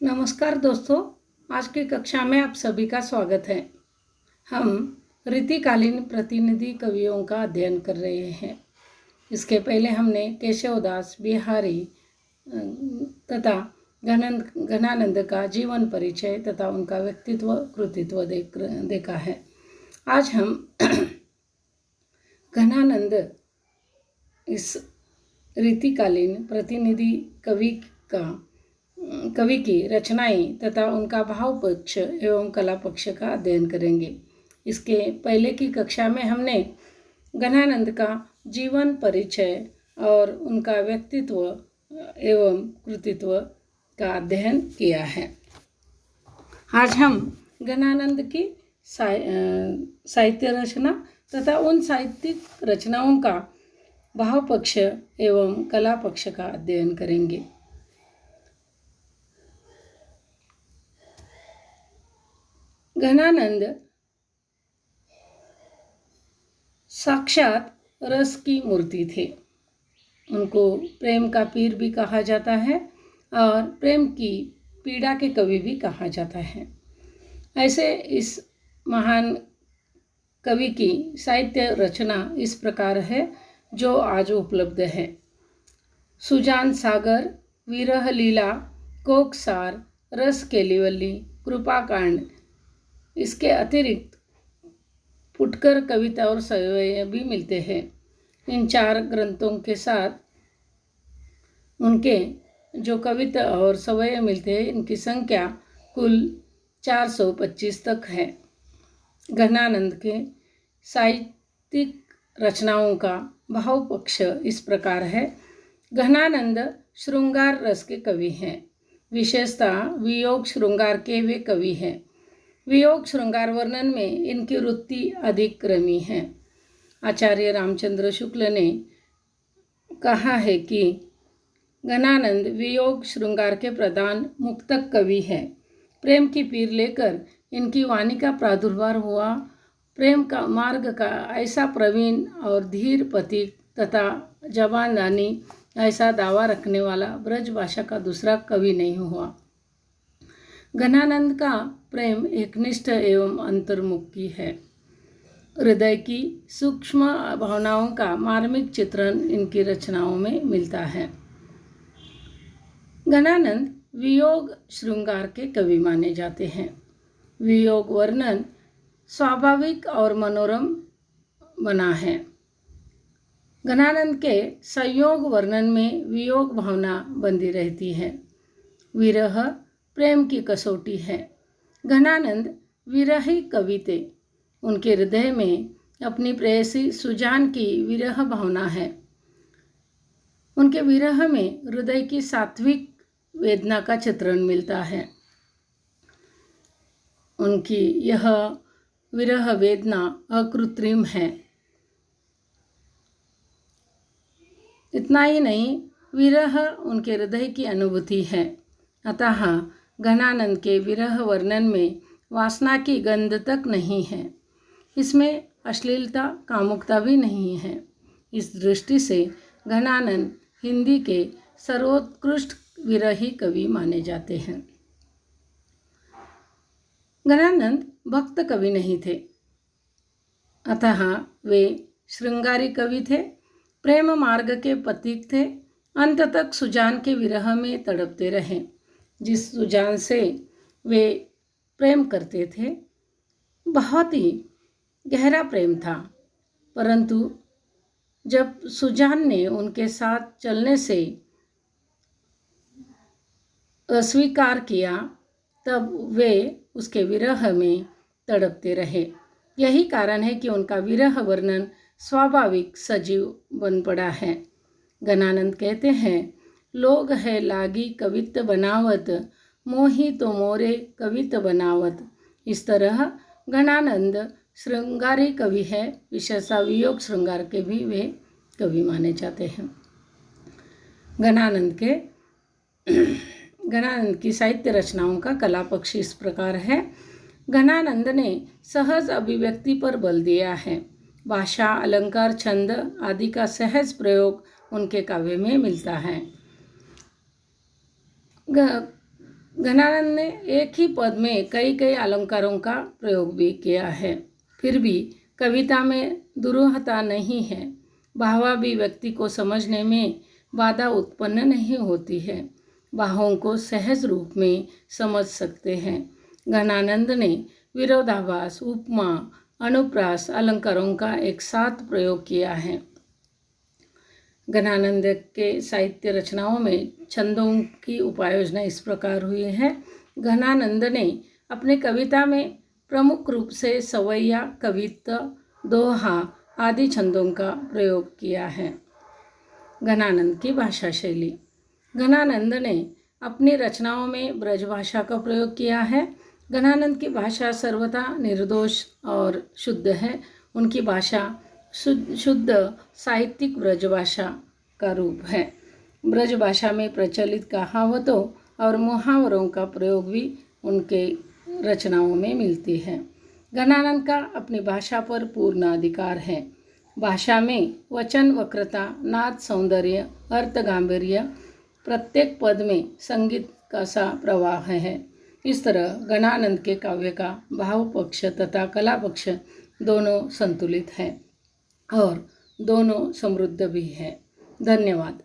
नमस्कार दोस्तों, आज की कक्षा में आप सभी का स्वागत है। हम रीतिकालीन प्रतिनिधि कवियों का अध्ययन कर रहे हैं। इसके पहले हमने केशवदास, बिहारी तथा घनानंद का जीवन परिचय तथा उनका व्यक्तित्व कृतित्व देखा है। आज हम घनानंद इस रीतिकालीन प्रतिनिधि कवि की रचनाएं तथा उनका भाव पक्ष एवं कला पक्ष का अध्ययन करेंगे। इसके पहले की कक्षा में हमने घनानंद का जीवन परिचय और उनका व्यक्तित्व एवं कृतित्व का अध्ययन किया है। आज हम घनानंद की साहित्य रचना तथा उन साहित्यिक रचनाओं का भाव पक्ष एवं कला पक्ष का अध्ययन करेंगे। घनानंद साक्षात रस की मूर्ति थे। उनको प्रेम का पीर भी कहा जाता है और प्रेम की पीड़ा के कवि भी कहा जाता है। ऐसे इस महान कवि की साहित्य रचना इस प्रकार है जो आज उपलब्ध है। सुजान सागर, विरह लीला, कोकसार, रस केलिवली, कृपाकांड, इसके अतिरिक्त फुटकर कविता और सवयें भी मिलते हैं। इन 4 ग्रंथों के साथ उनके जो कविता और सवयें मिलते हैं, इनकी संख्या कुल 425 तक है। घनानंद के साहित्यिक रचनाओं का भाव पक्ष इस प्रकार है। घनानंद श्रृंगार रस के कवि हैं। विशेषतः वियोग श्रृंगार के वे कवि हैं। वियोग श्रृंगार वर्णन में इनकी वृत्ति अधिक रमी है। आचार्य रामचंद्र शुक्ल ने कहा है कि घनानंद वियोग श्रृंगार के प्रधान मुक्तक कवि है। प्रेम की पीर लेकर इनकी वाणी का प्रादुर्भाव हुआ। प्रेम का मार्ग का ऐसा प्रवीण और धीर पति तथा जबानदानी ऐसा दावा रखने वाला ब्रज भाषा का दूसरा कवि नहीं हुआ। घनानंद का प्रेम एकनिष्ठ एवं अंतर्मुखी है। हृदय की सूक्ष्म भावनाओं का मार्मिक चित्रण इनकी रचनाओं में मिलता है। घनानंद वियोग श्रृंगार के कवि माने जाते हैं। वियोग वर्णन स्वाभाविक और मनोरम बना है। घनानंद के संयोग वर्णन में वियोग भावना बंधी रहती है। विरह प्रेम की कसौटी है। घनानंद विरही कवि थे। उनके हृदय में अपनी प्रेयसी सुजान की विरह भावना है। उनके विरह में हृदय की सात्विक वेदना का चित्रण मिलता है। उनकी यह विरह वेदना अकृत्रिम है। इतना ही नहीं, विरह उनके हृदय की अनुभूति है। अतः घनानंद के विरह वर्णन में वासना की गंध तक नहीं है। इसमें अश्लीलता, कामुकता भी नहीं है। इस दृष्टि से घनानंद हिंदी के सर्वोत्कृष्ट विरही कवि माने जाते हैं। घनानंद भक्त कवि नहीं थे, अतः वे श्रृंगारी कवि थे। प्रेम मार्ग के पथिक थे। अंत तक सुजान के विरह में तड़पते रहे। जिस सुजान से वे प्रेम करते थे, बहुत ही गहरा प्रेम था, परंतु जब सुजान ने उनके साथ चलने से अस्वीकार किया, तब वे उसके विरह में तड़पते रहे। यही कारण है कि उनका विरह वर्णन स्वाभाविक सजीव बन पड़ा है। घनानंद कहते हैं, लोग है लागी कवित बनावत, मोही तो मोरे कवित बनावत। इस तरह घनानंद श्रृंगारी कवि है। विशेषतः वियोग श्रृंगार के भी वे कवि माने जाते हैं। घनानंद की साहित्य रचनाओं का कला पक्ष इस प्रकार है। घनानंद ने सहज अभिव्यक्ति पर बल दिया है। भाषा, अलंकार, छंद आदि का सहज प्रयोग उनके काव्य में मिलता है। घनानंद ने एक ही पद में कई कई अलंकारों का प्रयोग भी किया है। फिर भी कविता में दुरूहता नहीं है। भावाभिव्यक्ति को समझने में बाधा उत्पन्न नहीं होती है। भावों को सहज रूप में समझ सकते हैं। घनानंद ने विरोधाभास, उपमा, अनुप्रास अलंकारों का एक साथ प्रयोग किया है। घनानंद के साहित्य रचनाओं में छंदों की उपायोजना इस प्रकार हुई है। घनानंद ने अपनी कविता में प्रमुख रूप से सवैया, कवित्व, दोहा आदि छंदों का प्रयोग किया है। घनानंद की भाषा शैली। घनानंद ने अपनी रचनाओं में ब्रजभाषा का प्रयोग किया है। घनानंद की भाषा सर्वथा निर्दोष और शुद्ध है। उनकी भाषा शुद्ध साहित्यिक ब्रजभाषा का रूप है। ब्रजभाषा में प्रचलित कहावतों और मुहावरों का प्रयोग भी उनके रचनाओं में मिलती है। घनानंद का अपनी भाषा पर पूर्ण अधिकार है। भाषा में वचन वक्रता, नाद सौंदर्य, अर्थ गांभीर्य, प्रत्येक पद में संगीत का सा प्रवाह है। इस तरह घनानंद के काव्य का भाव पक्ष तथा कला पक्ष दोनों संतुलित है और दोनों समृद्ध भी है। धन्यवाद।